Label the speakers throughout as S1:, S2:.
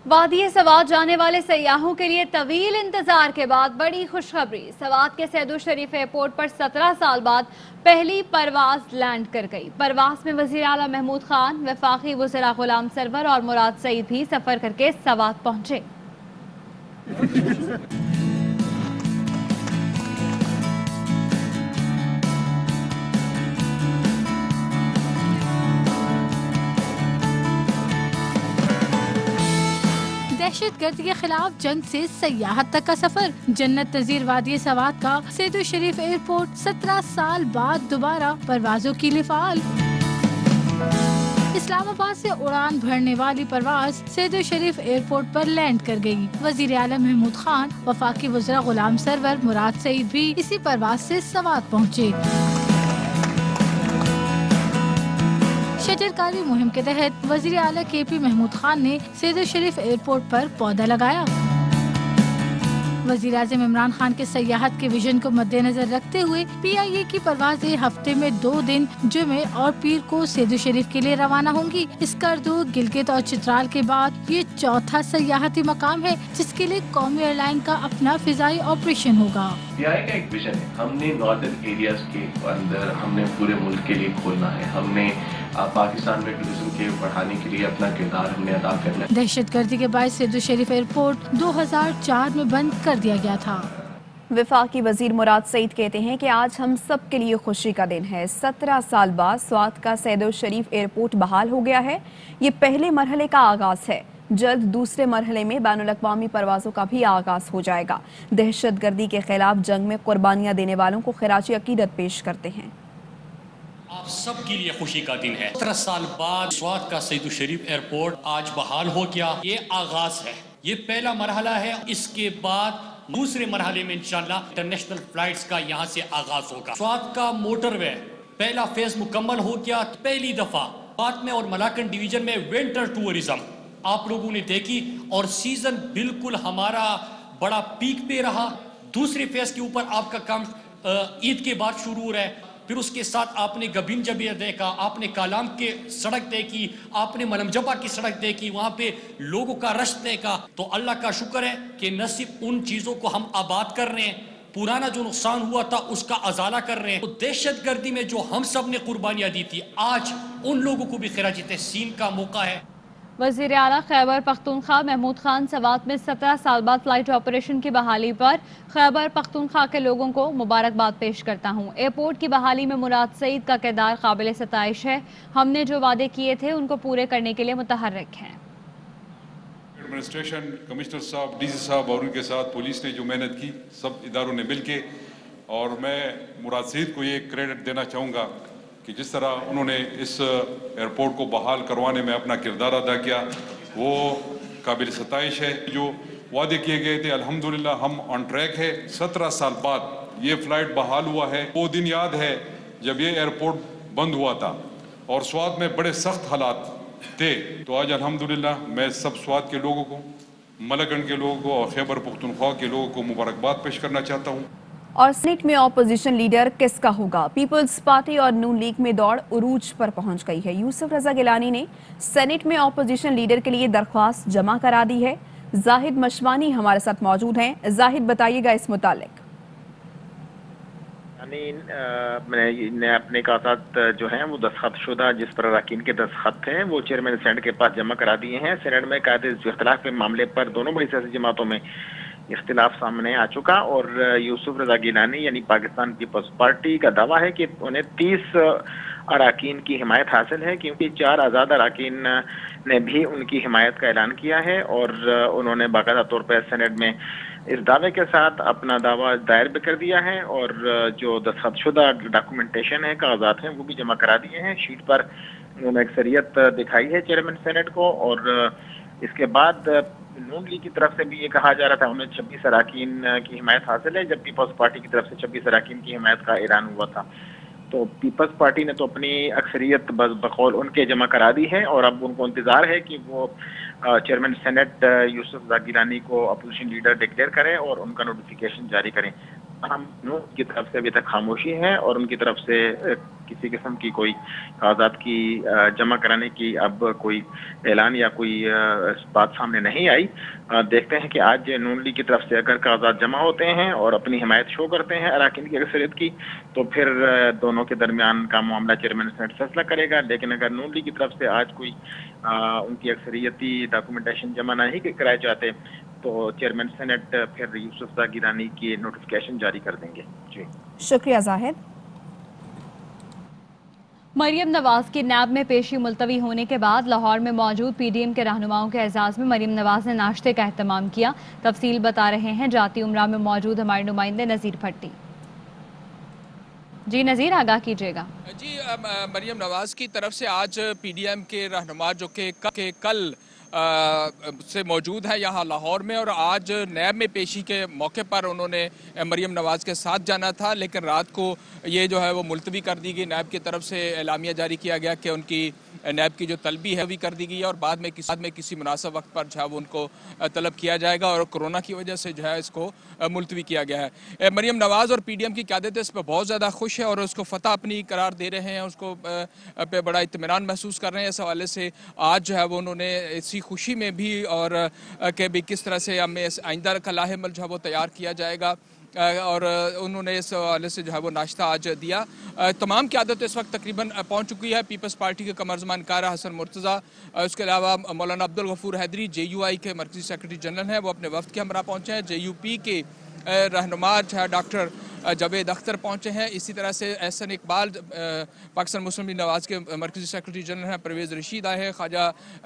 S1: وادی سوات جانے والے سیاحوں کے لیے طویل انتظار کے بعد بڑی خوشخبری۔ سوات کے سیدو شریف ایئرپورٹ پر 17 سال بعد پہلی پرواز لینڈ کر گئی۔ پرواز میں وزیر اعلیٰ محمود خان، وفاقی وزراء غلام سرور اور مراد سعید بھی سفر کر کے سوات پہنچے۔
S2: دہشت گردی کے خلاف جنگ سے سیاحت تک کا سفر۔ جنت نظیر وادی سوات کا سیدو شریف ایئرپورٹ 17 سال بعد دوبارہ پروازوں کے لیے فعال۔ اسلام آباد سے اڑان بھرنے والی پرواز سیدو شریف ایئرپورٹ پر لینڈ کر گئی۔ وزیر اعلیٰ محمود خان، وفاقی وزراء غلام سرور، مراد سعید بھی اسی پرواز سے سوات پہنچے۔ شجرکاری مہم کے تحت وزیر اعلیٰ کے پی محمود خان نے سیدو شریف ایئرپورٹ پر پودا لگایا۔ وزیر اعظم عمران خان کے سیاحت کے ویژن کو مد نظر رکھتے ہوئے پی آئی اے کی پروازیں ہفتے میں 2 دن جمعے اور پیر کو سیدو شریف کے لیے روانہ ہوں گی۔ اسکردو، گلگت اور چترال کے بعد یہ چوتھا سیاحتی مقام ہے جس کے لیے قومی ایئر لائن کا اپنا فضائی آپریشن ہوگا۔
S3: پی آئی کا ایک ویژن ہے، ہم نے ناردرن ایریاز کے اندر ہم نے پورے ملک کے لیے کھولنا ہے، ہم نے پاکستان میں ٹورزم کے بڑھانے کے لیے اپنا کردار ہم نے ادا کرنا ہے۔
S2: دہشت گردی کے باعث سیدو شریف ایئرپورٹ 2004 میں بند کر دیا گیا تھا۔
S4: وفاقی وزیر مراد سعید کہتے ہیں کہ آج ہم سب کے لیے خوشی کا دن ہے۔ 17 سال بعد سوات کا سیدو شریف ایئرپورٹ بحال ہو گیا ہے۔ یہ پہلے مرحلے کا آغاز ہے۔ جلد دوسرے مرحلے میں بین الاقوامی پروازوں کا بھی آغاز ہو جائے گا۔ دہشت گردی کے خلاف جنگ میں قربانیاں دینے والوں کو خراج عقیدت پیش کرتے ہیں۔
S5: آپ سب کے لیے خوشی کا دن ہے۔ 17 سال بعد سوات کا سیدو شریف ایئرپورٹ آج بحال ہو گیا۔ یہ آغاز ہے، یہ پہلا مرحلہ ہے۔ اس کے بعد دوسرے مرحلے میں انشاءاللہ انٹرنیشنل فلائٹس کا یہاں سے آغاز ہوگا۔ سوات کا موٹر وے پہلا فیز مکمل ہو گیا۔ پہلی دفعہ بات میں اور ملاکنڈ ڈویژن میں ونٹر ٹورزم آپ لوگوں نے دیکھی اور سیزن بالکل ہمارا بڑا پیک پہ رہا۔ دوسرے فیز کے اوپر آپ کا کام عید کے بعد شروع ہو رہا ہے۔ پھر اس کے ساتھ آپ نے گبین جبیر دیکھا، آپ نے کالام کے سڑک دیکھی، آپ نے ملم جبا کی سڑک دیکھی، وہاں پہ لوگوں کا رش دیکھا۔ تو اللہ کا شکر ہے کہ نہ صرف ان چیزوں کو ہم آباد کر رہے ہیں، پرانا جو نقصان ہوا تھا اس کا ازالہ کر رہے ہیں۔ تو دہشت گردی میں جو ہم سب نے قربانیاں دی تھی، آج ان لوگوں کو بھی خراج تحسین کا موقع ہے۔
S1: وزیر اعلیٰ خیبر پختونخوا محمود خان سوات میں 17 سال بعد فلائٹ آپریشن کی بحالی پر خیبر پختونخوا کے لوگوں کو مبارکباد پیش کرتا ہوں۔ ایئرپورٹ کی بحالی میں مراد سعید کا کردار قابل ستائش ہے۔ ہم نے جو وعدے کیے تھے ان کو پورے کرنے کے لیے متحرک ہیں۔
S6: ایڈمنسٹریشن، کمشنر صاحب، ڈی سی صاحب اور ان کے ساتھ پولیس نے جو محنت کی، سب اداروں نے مل کے، اور میں مراد سعید کو یہ کریڈٹ دینا چاہوں گا کہ جس طرح انہوں نے اس ایئرپورٹ کو بحال کروانے میں اپنا کردار ادا کیا، وہ قابل ستائش ہے۔ جو وعدے کیے گئے تھے الحمدللہ ہم آن ٹریک ہے۔ 17 سال بعد یہ فلائٹ بحال ہوا ہے۔ وہ دن یاد ہے جب یہ ایئرپورٹ بند ہوا تھا اور سوات میں بڑے سخت حالات تھے، تو آج الحمدللہ میں سب سوات کے لوگوں کو، ملاکنڈ کے لوگوں کو اور خیبر پختونخوا کے لوگوں کو مبارکباد پیش کرنا چاہتا ہوں۔
S4: اور سینیٹ میں اپوزیشن لیڈر کس کا ہوگا؟ پیپلز پارٹی اور نون لیگ میں دوڑ عروج پر پہنچ گئی ہے۔ یوسف رضا گیلانی نے سینیٹ میں اپوزیشن لیڈر کے لیے درخواست جمع کرا دی ہے۔ زاہد مشوانی ہمارے ساتھ موجود ہیں۔ زاہد، بتائیے گا اس متعلق۔
S7: میں اپنے کاغذات جو ہیں وہ دستخط شدہ جس پر اراکین کے دستخط ہیں وہ چیئرمین سینیٹ کے پاس جمع کرا دیے ہیں۔ سینیٹ میں قاعدے اختلاف کے معاملے پر دونوں بڑی سیاسی جماعتوں میں اختلاف سامنے آ چکا، اور یوسف رضا گیلانی یعنی پاکستان پیپلز پارٹی کا دعویٰ ہے کہ انہیں 30 اراکین کی حمایت حاصل ہے، کیونکہ 4 آزاد اراکین نے بھی ان کی حمایت کا اعلان کیا ہے، اور انہوں نے باقاعدہ طور پر سینیٹ میں اس دعوے کے ساتھ اپنا دعویٰ دائر بھی کر دیا ہے، اور جو دستخط شدہ ڈاکومنٹیشن ہے، کاغذات ہیں، وہ بھی جمع کرا دیے ہیں۔ شیٹ پر انہوں نے اکثریت دکھائی ہے چیئرمین سینیٹ کو، اور اس کے بعد نون لیگ کی طرف سے بھی یہ کہا جا رہا تھا انہیں 26 اراکین کی حمایت حاصل ہے، جب پیپلز پارٹی کی طرف سے 26 اراکین کی حمایت کا اعلان ہوا تھا۔ تو پیپلز پارٹی نے تو اپنی اکثریت بقول ان کے جمع کرا دی ہے، اور اب ان کو انتظار ہے کہ وہ چیئرمین سینیٹ یوسف رضا گیلانی کو اپوزیشن لیڈر ڈکلیئر کریں اور ان کا نوٹیفیکیشن جاری کریں۔ हम की तरफ से अभी तक खामोशी है और उनकी तरफ से किसी किस्म की कोई कागजात की जमा कराने की अब कोई ऐलान या कोई बात सामने नहीं आई। देखते हैं कि आज नून लीग की तरफ से अगर कागजात जमा होते हैं और अपनी हिमायत शो करते हैं अरकान की अक्सरियत की, तो फिर दोनों के दरमियान का मामला चेयरमैन सेनेट फैसला करेगा। लेकिन अगर नून लीग की तरफ से आज कोई उनकी अक्सरियती डॉक्यूमेंटेशन जमा नहीं कराए जाते तो चेयरमैन सेनेट फिर यूसुफ गिलानी की नोटिफिकेशन जारी कर देंगे। जी
S4: शुक्रिया जाहिद।
S1: मरियम नवाज की नैब में पेशी मुलतवी होने के बाद लाहौर में मौजूद पीडीएम के रहनुमाओं के एजाज में मरियम नवाज ने नाश्ते का एहतमाम किया। तफसील बता रहे हैं जाती उमरा में मौजूद हमारे नुमाइंदे नज़ीर भट्टी। जी नज़ीर, आगाह कीजिएगा।
S8: जी, मरियम नवाज की तरफ से आज पीडीएम के रहनुमा जो कि कल से मौजूद है यहाँ लाहौर में, और आज नैब में पेशी के मौके पर उन्होंने मरियम नवाज के साथ जाना था, लेकिन रात को ये जो है वो मुलतवी कर दी गई। नैब की तरफ से एलामिया जारी किया गया कि उनकी नैब की जो तलबी है भी कर दी गई है और बाद में किसी मुनासिब वक्त पर जो है वो उनको तलब किया जाएगा, और कोरोना की वजह से जो है इसको मुलतवी किया गया है। मरियम नवाज और पीडीएम की क़यादत इस पर बहुत ज़्यादा खुश है और उसको फ़तह अपनी करार दे रहे हैं, उसको पे बड़ा इत्मीनान महसूस कर रहे हैं। इस हवाले से आज जो है वो उन्होंने इसी खुशी में भी और कि भी किस तरह से हमें आइंदा का लाहेमल जो है वो तैयार किया जाएगा, और उन्होंने इस हवाले से जो है वो नाश्ता आज दिया। तमाम क़यादत इस वक्त तकरीबन पहुंच चुकी है। पीपल्स पार्टी के कमरजमान कारा हसन मुर्तज़ा, उसके अलावा मौलाना अब्दुल गफूर हैदरी जेयूआई के मरकज़ी सेक्रेटरी जनरल हैं, वो अपने वफ्द के हमरा पहुँचे हैं। जेयूपी के रहनुमा जो है डॉक्टर जावेद अख्तर पहुँचे हैं। इसी तरह से एहसन इकबाल पाकिस्तान मुस्लिम लीग नवाज के मरकज़ी सेक्रेटरी जनरल हैं, परवेज़ रशीद आए हैं, ख्वाजा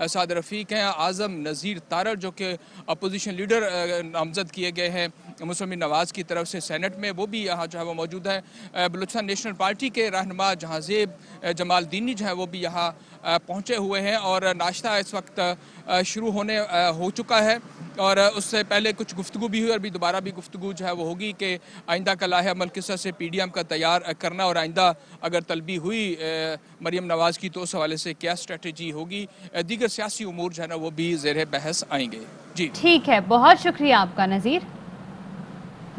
S8: साद रफ़ीक हैं, आज़म नज़ीर तारड़ जो कि अपोजिशन लीडर नामज़द किए गए हैं मुस्लिम लीग नवाज की तरफ से सेनेट में, वो भी यहाँ जो है वो मौजूद है। बलूचिस्तान नेशनल पार्टी के रहनुमा जहांज़ेब जमालदीनी जो है वो भी यहाँ पहुँचे हुए हैं, और नाश्ता इस वक्त शुरू हो चुका है। और उससे पहले कुछ गुफ्तगू भी हुई और भी दोबारा भी गुफ्तगू जो है वो होगी कि आइंदा का लाहे अमल किस तरह से पीडीएम का तैयार करना, और आइंदा अगर तलबी हुई मरियम नवाज की तो उस हवाले से क्या स्ट्रेटजी होगी। दीगर सियासी उमूर जो है ना वो भी ज़ेर बहस आएंगे। जी
S1: ठीक है, बहुत शुक्रिया आपका नज़ीर।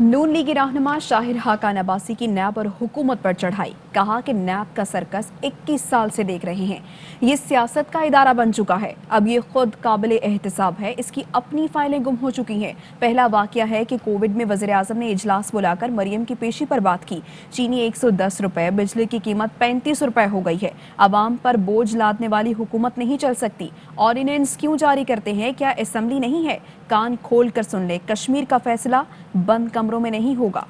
S4: नून लीगी रहनुमा शाहिर हाकान अब्बासी की नैब और हुकूमत पर चढ़ाई। कहा कि नैब का सर्कस 21 साल से देख रहे हैं, ये सियासत का इदारा बन चुका है, अब ये खुद काबिल एहतसाब है, इसकी अपनी फाइलें गुम हो चुकी हैं। पहला वाकया है कि कोविड में वज़ीर आज़म ने इजलास बुलाकर मरियम की पेशी पर बात की। चीनी 110 रुपए, बिजली की कीमत 35 रुपए हो गई है। आवाम पर बोझ लादने वाली हुकूमत नहीं चल सकती। ऑर्डिनेंस क्यों जारी करते हैं? क्या असेंबली नहीं है? कान खोल कर सुन ले, कश्मीर का फैसला बंद कमरों में नहीं होगा।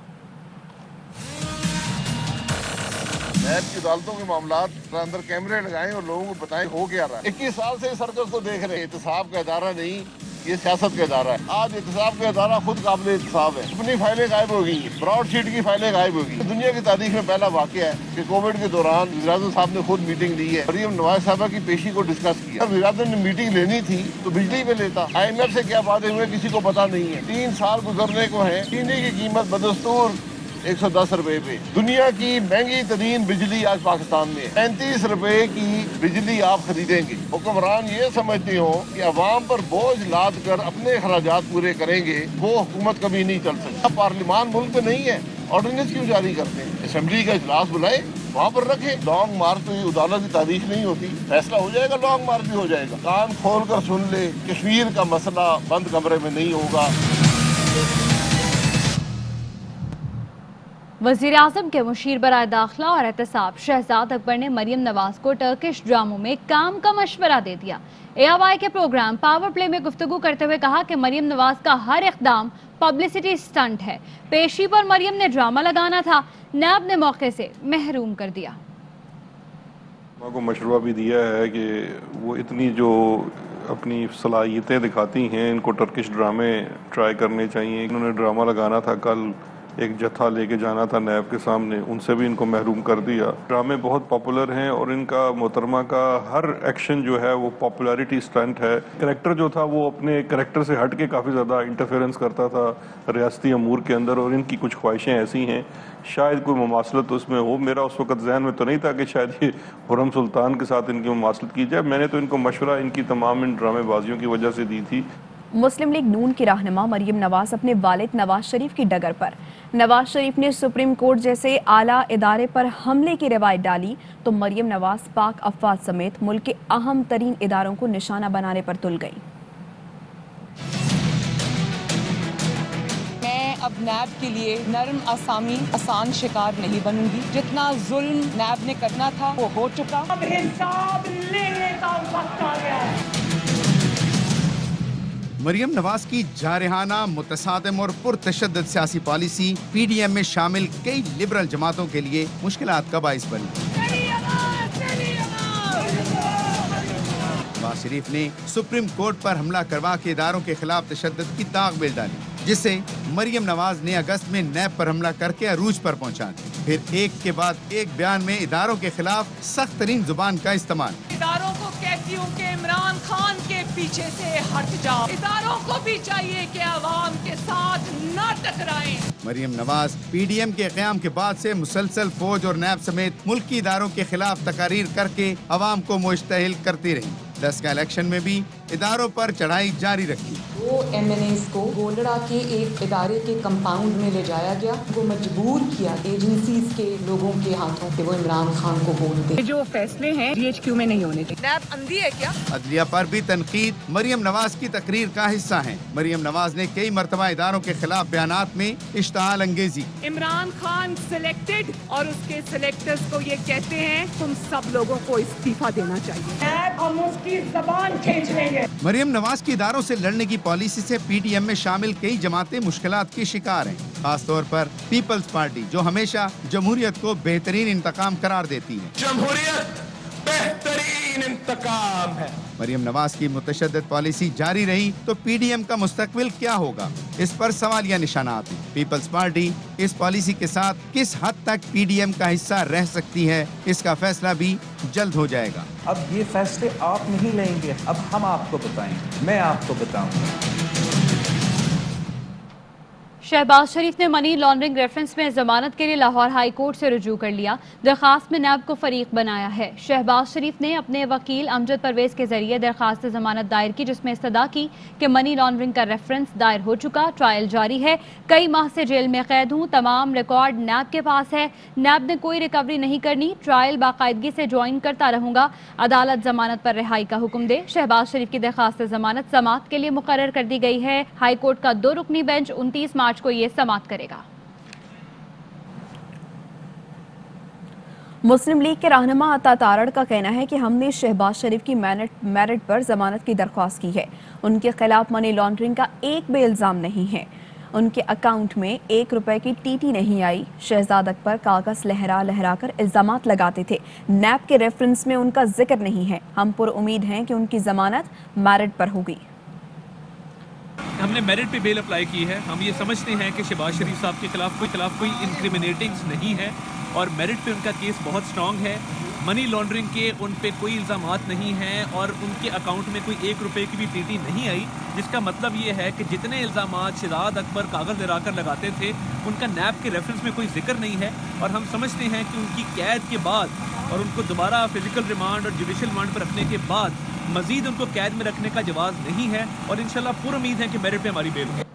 S9: नैब की अदालतों के मामलात अंदर कैमरे लगाएं और लोगों को बताएं हो क्या रहा है। 21 साल से इस सर्कस को देख रहे हैं। एहतसाब का इदारा नहीं, ये सियासत का इदारा है। आज एहतसाब का इदारा खुद काबिल एहतसाब है। अपनी फाइलें गायब हो गई हैं, ब्रॉडशीट की फाइलें गायब हो गई। दुनिया की तारीख में पहला वाकया है कि कोविड के दौरान वज़ीर-ए-आज़म साहब ने खुद मीटिंग ली है। मरियम नवाज साहबा की पेशी को डिस्कस किया। वज़ीर-ए-आज़म ने मीटिंग लेनी थी तो बिजली पे लेता। IMF से क्या बातें हुई किसी को पता नहीं है। 3 साल गुजरने को है। चीनी की कीमत बदस्तूर 110 रुपए पे। दुनिया की महंगी तरीन बिजली आज पाकिस्तान में 35 रुपए की बिजली आप खरीदेंगे। हुक्मरान ये समझते हो कि अवाम पर बोझ लाद कर अपने खराजात पूरे करेंगे, वो हुकूमत कभी नहीं चल सकती। पार्लिमान मुल्क में नहीं है, ऑर्डिनेंस क्यों जारी करते हैं? असेंबली का इजलास बुलाए, वहाँ पर रखे। लॉन्ग मार्च तो अदालत की तारीख नहीं होती, फैसला हो जाएगा, लॉन्ग मार्च भी हो जाएगा। कान खोल कर सुन ले, कश्मीर का मसला बंद कमरे में नहीं होगा।
S1: वज़ीर आज़म के मुशीर बराए दाखिला और एहतसाब शहजाद अकबर ने मरियम नवाज को टर्किश ड्रामों में काम का मशवरा दे दिया। ARY के प्रोग्राम पावर प्ले में गुफ्तगू करते हुए कहा कि मरियम नवाज का हर इक़दाम पब्लिसिटी स्टंट है। पेशी पर मरियम ने ड्रामा लगाना था, नैब ने मौके से महरूम कर दिया।
S10: को मशवरा भी दिया है कि वो इतनी जो अपनी सलाहियतें दिखाती हैं, इनको टर्किश ड्रामे ट्राई करने चाहिए। इन्होंने ड्रामा लगाना था, कल एक जत्था लेके जाना था नैब के सामने, उनसे भी इनको महरूम कर दिया। ड्रामे बहुत पॉपुलर हैं और इनका मोहतरमा का हर एक्शन जो है वो पॉपुलैरिटी स्टंट है। कैरेक्टर जो था वो अपने कैरेक्टर से हट के काफ़ी ज़्यादा इंटरफेरेंस करता था रियासती अमूर के अंदर, और इनकी कुछ ख्वाहिशें ऐसी हैं, शायद कोई मुमासलत उसमें हो। मेरा उस वक्त जहन में तो नहीं था कि शायद ये खुर्रम सुल्तान के साथ इनकी मुमासलत की जाए। मैंने तो इनको मशवरा इनकी तमाम इन ड्रामेबाजियों की वजह से दी थी।
S4: मुस्लिम लीग नून की रहनुमा मरियम नवाज अपने वालिद नवाज शरीफ की डगर पर। नवाज शरीफ ने सुप्रीम कोर्ट जैसे आला इदारे पर हमले की रवायत डाली तो मरियम नवाज पाक अफवाज समेत मुल्क के अहम तरीन इदारों को निशाना बनाने पर तुल गई।
S11: मैं अब नैब के लिए नरम आसामी आसान शिकार नहीं बनूंगी। जितना जुल्म नैब ने करना था वो हो चुका, अब हिसाब लेने का वक्त आ गया है।
S12: मरियम नवाज की जारहाना, मुतसादिम और पुरतशद्दुद सियासी पॉलिसी PDM में शामिल कई लिबरल जमातों के लिए मुश्किलात का बाइस बनी। नवाज शरीफ ने सुप्रीम कोर्ट पर हमला करवा के इदारों के खिलाफ तशद्दुद की ताक बिल डाली, जिससे मरियम नवाज ने अगस्त में नैब पर हमला करके अरूज पर पहुंचा दी। फिर एक के बाद एक बयान में इदारों के खिलाफ सख्त तरीन जुबान का इस्तेमाल।
S11: इदारों को कहती हूँ कि इमरान खान के पीछे से हट जाओ। इदारों को भी चाहिए कि आवाम के साथ न टकराएं।
S12: मरियम नवाज PDM के क़याम के बाद से मुसलसल फौज और नैब समेत मुल्की इदारों के खिलाफ तकारीर करके अवाम को मुश्तहिल करती रही। 10 का इलेक्शन में भी इदारों पर चढ़ाई जारी रखी।
S11: 2 MNAs को गोलड़ा के एक इदारे के कंपाउंड में ले जाया गया, वो मजबूर किया एजेंसीज के लोगों के हाथों कि वो इमरान खान को वोट दे। जो फैसले हैं GHQ में नहीं होने चाहिए। नैब अंधी है क्या?
S12: अदलिया पर भी तनकीद मरियम नवाज की तकरीर का हिस्सा है। मरियम नवाज ने कई मरतबा इदारों के खिलाफ बयानात में इश्तहाल अंगेजी।
S11: इमरान खान सिलेक्टेड और उसके सिलेक्टर्स को ये कहते हैं तुम सब लोगों को इस्तीफा देना चाहिए। हम उसकी ज़बान खींच लेंगे।
S12: मरियम नवाज की इदारों से लड़ने की पॉलिसी से PDM में शामिल कई जमातें मुश्किलात की शिकार हैं, खास तौर पर पीपल्स पार्टी जो हमेशा जमहूरियत को बेहतरीन इंतकाम करार देती है।
S13: जमहूरियत बेहतरीन इंतकाम है।
S12: मरियम नवाज की मुतशद्दिद पॉलिसी जारी रही तो PDM का मुस्तकबिल क्या होगा, इस पर सवालिया निशानात हैं। पीपल्स पार्टी इस पॉलिसी के साथ किस हद तक PDM का हिस्सा रह सकती है, इसका फैसला भी जल्द हो जाएगा।
S14: अब ये फैसले आप नहीं लेंगे, अब हम आपको बताएंगे, मैं आपको बताऊंगा।
S1: शहबाज शरीफ ने मनी लॉन्ड्रिंग रेफरेंस में जमानत के लिए लाहौर हाई कोर्ट से रुजू कर लिया। दरखास्त में नैब को फरीक बनाया है। शहबाज शरीफ ने अपने वकील अमजद परवेज के जरिए दरखास्त जमानत दायर की, जिसमें इस्तदा की कि मनी लॉन्ड्रिंग का रेफरेंस दायर हो चुका, ट्रायल जारी है, कई माह से जेल में कैद हूँ, तमाम रिकॉर्ड नैब के पास है, नैब ने कोई रिकवरी नहीं करनी, ट्रायल बाकायदगी से ज्वाइन करता रहूंगा, अदालत जमानत पर रिहाई का हुक्म दे। शहबाज शरीफ की दरखास्त जमानत समाअत के लिए मुकर्रर कर दी गई है। हाई कोर्ट का 2 रुकनी बेंच 29 मार्च को ये समाअत करेगा।
S4: मुस्लिम लीग के रहनुमा अता तारड़ का कहना है कि हमने शहबाज शरीफ की मेरिट पर जमानत की दरख्वास्त की है। उनके खिलाफ मनी लॉन्ड्रिंग का एक भी इल्जाम नहीं है। उनके अकाउंट में 1 रुपए की टीटी नहीं आई। शहजाद अकबर कागज लहरा लहरा कर इल्जामात लगाते थे। नैब के रेफरेंस में उनका जिक्र नहीं है। हम पुर उम्मीद हैं कि उनकी जमानत मेरिट पर होगी।
S15: हमने मेरिट पे बेल अप्लाई की है। हम ये समझते हैं कि शहबाज शरीफ साहब के खिलाफ कोई इंक्रिमिनेटिंग्स नहीं है और मेरिट पे उनका केस बहुत स्ट्रांग है। मनी लॉन्ड्रिंग के उन पे कोई इल्ज़ामात नहीं हैं और उनके अकाउंट में कोई 1 रुपए की भी टीटी नहीं आई, जिसका मतलब ये है कि जितने इल्ज़ामात शहजाद अकबर कागज़ लहराकर लगाते थे उनका नैब के रेफरेंस में कोई जिक्र नहीं है। और हम समझते हैं कि उनकी कैद के बाद और उनको दोबारा फिजिकल रिमांड और जुडिशल रिमांड पर रखने के बाद मजीद उनको कैद में रखने का जवाब नहीं है और इंशाल्लाह पूरी उम्मीद है कि मेरिट पे हमारी बेल होगी।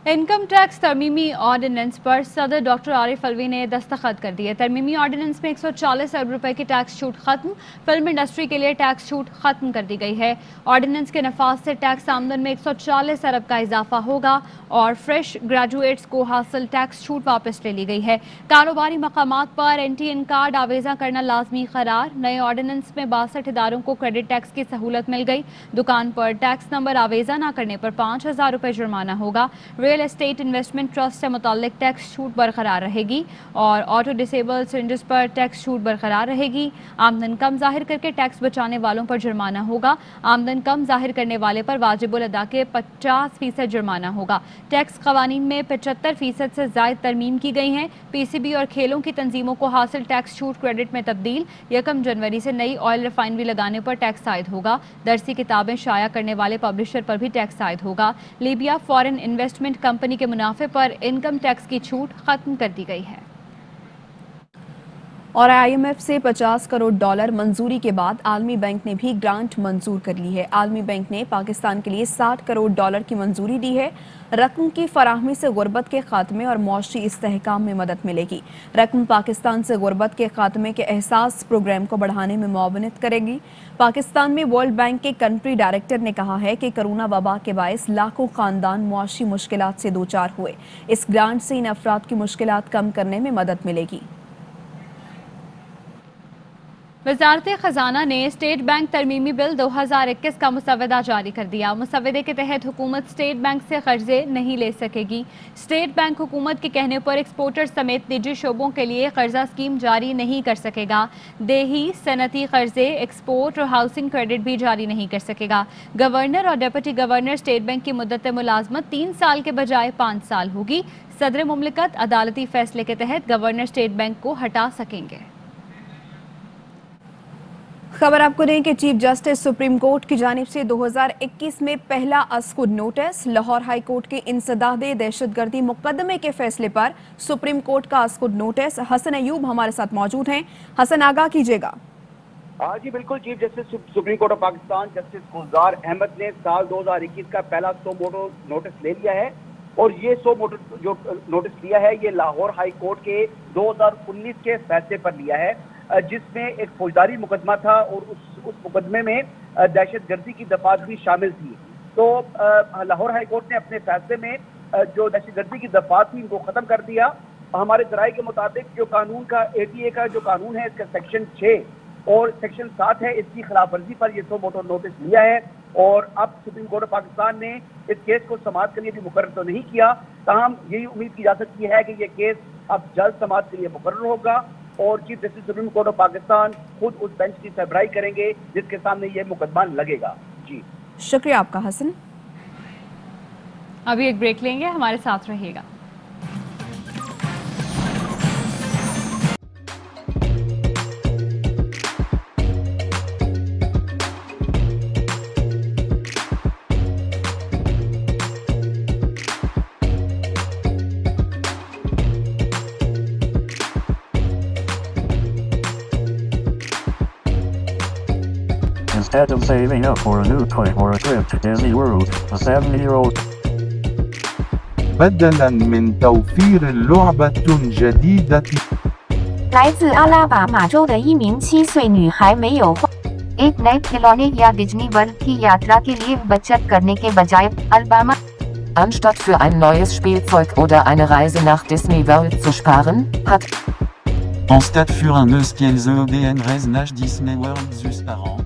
S1: इनकम टैक्स तरमीमी ऑर्डिनेंस पर सदर डॉक्टर आरिफ अलवी ने दस्तखत कर दिए। तरमीमी ऑर्डिनेंस में 140 अरब रुपए की टैक्स छूट खत्म, फिल्म इंडस्ट्री के लिए टैक्स छूट खत्म कर दी गई है। ऑर्डिनेंस के नफाज से टैक्स आमदन में 140 अरब का इजाफा होगा और फ्रेश ग्रेजुएट्स को हासिल टैक्स छूट वापस ले ली गई है। कारोबारी मकामात पर NTN कार्ड आवेजा करना लाजमी करार। नए ऑर्डिनेंस में 62 इदारों को क्रेडिट टैक्स की सहूलत मिल गई। दुकान पर टैक्स नंबर आवेजा न करने पर 5000 रुपए जुर्माना होगा। रियल एस्टेट इन्वेस्टमेंट ट्रस्ट से मुताल्लिक टैक्स छूट बरकरार रहेगी और ऑटो डिसेबल सिलेंडर्स पर टैक्स छूट बरकरार रहेगी। आमदन कम जाहिर करके टैक्स बचाने वालों पर जुर्माना होगा। आमदन कम जाहिर करने वाले पर वाजिबुल अदा के 50% जुर्माना होगा। टैक्स कवानीन में 75% से ज़ायद तरमीम की गई हैं। PCB और खेलों की तंजीमों को हासिल टैक्स छूट क्रेडिट में तब्दील। 1 जनवरी से नई ऑयल रिफाइनरी लगाने पर टैक्स आयद होगा। दरसी किताबें शाया करने वाले पब्लिशर पर भी टैक्स आयद होगा। लीबिया फॉरेन इन्वेस्टमेंट कंपनी के मुनाफे पर इनकम टैक्स की छूट खत्म कर दी गई है।
S4: और IMF से 50 करोड़ डॉलर मंजूरी के बाद आलमी बैंक ने भी ग्रांट मंजूर कर ली है। आलमी बैंक ने पाकिस्तान के लिए 60 करोड़ डॉलर की मंजूरी दी है। रकम की फराहमी से गुर्बत के खात्मे और मुआशी इस्तेहकाम में मदद मिलेगी। रकम पाकिस्तान से गुर्बत के खात्मे के एहसास प्रोग्राम को बढ़ाने में मुआवनत करेगी। पाकिस्तान में वर्ल्ड बैंक के कंट्री डायरेक्टर ने कहा है कि कोरोना वबा के बायस लाखों खानदान मुआशी मुश्किलात से दो चार हुए। इस ग्रांट से इन अफराद की मुश्किलात कम करने में मदद मिलेगी।
S1: वजारत खजाना ने स्टेट बैंक तरमीमी बिल 2021 का मुसवदा जारी कर दिया। मुसवदे के तहत हुकूमत स्टेट बैंक से कर्जे नहीं ले सकेगी। स्टेट बैंक हुकूमत के कहने पर एक्सपोर्टर समेत निजी शोबों के लिए कर्जा स्कीम जारी नहीं कर सकेगा। देही सनती कर्जे, एक्सपोर्ट और हाउसिंग क्रेडिट भी जारी नहीं कर सकेगा। गवर्नर और डिप्टी गवर्नर स्टेट बैंक की मुद्दत मुलाजमत 3 साल के बजाय 5 साल होगी। सदर मुमलिकत अदालती फैसले के तहत गवर्नर स्टेट बैंक को हटा सकेंगे।
S4: खबर आपको दें कि चीफ जस्टिस सुप्रीम कोर्ट की जानिब से 2021 में पहला अस्कुड नोटिस। लाहौर हाई कोर्ट के इंसदादे दहशतगर्दी मुकदमे के फैसले पर सुप्रीम कोर्ट का अस्कुड नोटिस। हसन अयूब हमारे साथ मौजूद हैं। हसन, आगाह कीजिएगा।
S16: जी बिल्कुल, chief justice supreme court of Pakistan justice Gulzar Ahmed ने साल 2021 का पहला सो मोटो नोटिस ले लिया है और ये सो मोटो जो नोटिस लिया है ये लाहौर हाई कोर्ट के 2019 के फैसले पर लिया है, जिसमें एक फौजदारी मुकदमा था और उस मुकदमे में दहशतगर्दी की दफात भी शामिल थी। तो लाहौर हाई कोर्ट ने अपने फैसले में जो दहशतगर्दी की दफात थी इनको खत्म कर दिया। हमारे जराये के मुताबिक जो कानून का ATA का जो कानून है इसका सेक्शन 6 और सेक्शन 7 है, इसकी खिलाफ वर्जी पर ये सो मोटो नोटिस लिया है और अब सुप्रीम कोर्ट ऑफ पाकिस्तान ने इस केस को समाअत के लिए भी मुकर्रर तो नहीं किया, ताहम यही उम्मीद की जा सकती है कि ये केस अब जल्द समाअत के लिए मुकर्रर होगा और chief justice supreme court of Pakistan खुद उस बेंच की सरबराही करेंगे जिसके सामने ये मुकदमा लगेगा। जी
S4: शुक्रिया आपका हसन।
S1: अभी एक ब्रेक लेंगे, हमारे साथ रहिएगा।
S17: Instead of saving up for a new toy or a trip to Disney World, a 7-year-old
S18: بدلاً من توفير لعبة جديدة
S19: 来自阿拉巴马州的一名7岁女孩没有花 एक नए खिलौने या डिज्नी वर्ल्ड की यात्रा के लिए बचत करने के बजाय Alabama
S20: Anstatt für ein neues Spielzeug oder eine Reise nach Disney World zu sparen, hat
S21: Anstatt für un espiel EDN reise nach Disney World zu sparen